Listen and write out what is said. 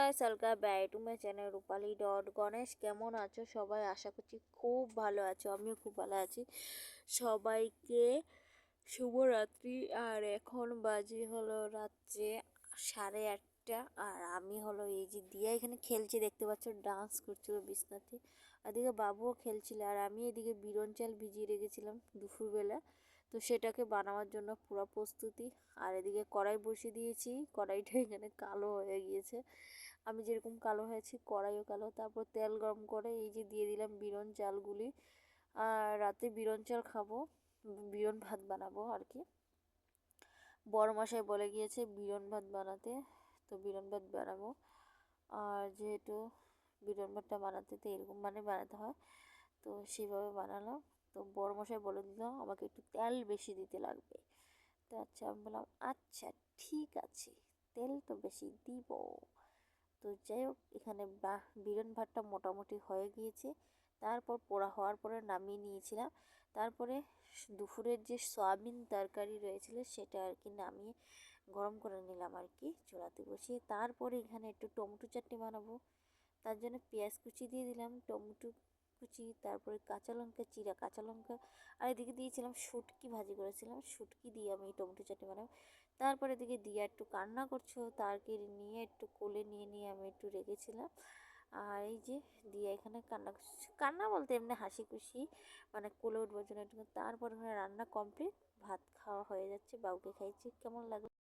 Guys, welcome back to my channel Rupali dot Ganesh. কেমন আছো সবাই? আশা করছি খুব ভালো আছো, আমিও খুব ভালো আছি। সবাইকে শুভরাত্রি। আর এখন বাজে হলো রাত্রে 8:30। আর আমি হলো এই যে দিয়া এখানে খেলছি, দেখতে পাচ্ছ, ডান্স করছিল বিছনাতে। এদিকে বাবুও খেলছিল, আর আমি এদিকে বিরন চাল ভিজিয়ে রেখেছিলাম দুপুরবেলা, তো সেটাকে বানানোর জন্য পুরো প্রস্তুতি। আর এদিকে কড়াই বসিয়ে দিয়েছি, কড়াইটা এখানে কালো হয়ে গিয়েছে, আমি যেরকম কালো হয়েছি কড়াইও কালো। তারপর তেল গরম করে এই যে দিয়ে দিলাম বিরন চালগুলি। আর রাতে বিরন চাল খাবো, বিরন ভাত বানাবো আর কি। বড় মশাই বলে গিয়েছে বিরন ভাত বানাতে, তো বিরন ভাত বানাবো। আর যেহেতু বিরন ভাতটা বানাতে তো এরকম মানে বানাতে হয়, তো সেভাবে বানালাম। তো বড় মশাই বলে দিল আমাকে একটু তেল বেশি দিতে লাগবে। তো আচ্ছা, আমি বললাম আচ্ছা ঠিক আছে, তেল তো বেশি দিব। তো যাই হোক, এখানে বিরন ভাতটা মোটামুটি হয়ে গিয়েছে। তারপর পোড়া হওয়ার পরে নামিয়ে নিয়েছিলাম। তারপরে দুপুরের যে সয়াবিন তরকারি রয়েছিল সেটা আর কি নামিয়ে গরম করে নিলাম আর কি চুলাতে বসিয়ে। তারপরে এখানে একটু টমেটো চাটনি বানাবো, তার জন্য পেঁয়াজ কুচি দিয়ে দিলাম, টমেটো কুচি, তারপরে কাঁচা লঙ্কা চিরা, কাঁচা লঙ্কা। আর এদিকে দিয়েছিলাম শুটকি, ভাজি করেছিলাম শুটকি দিয়ে আমি টমেটো চাটনি বানাবো। তারপরে এদিকে দিয়া একটু কান্না করছো, তাকে নিয়ে একটু কোলে নিয়ে নিয়ে আমি একটু রেখেছিলাম। আর এই যে দিয়া এখানে কান্না করছে, কান্না বলতে এমনি হাসি খুশি, মানে কোলে উঠবার জন্য একটু। তারপর এখানে রান্না কমপ্লিট, ভাত খাওয়া হয়ে যাচ্ছে, বাবুকে খাইছি। কেমন লাগলো?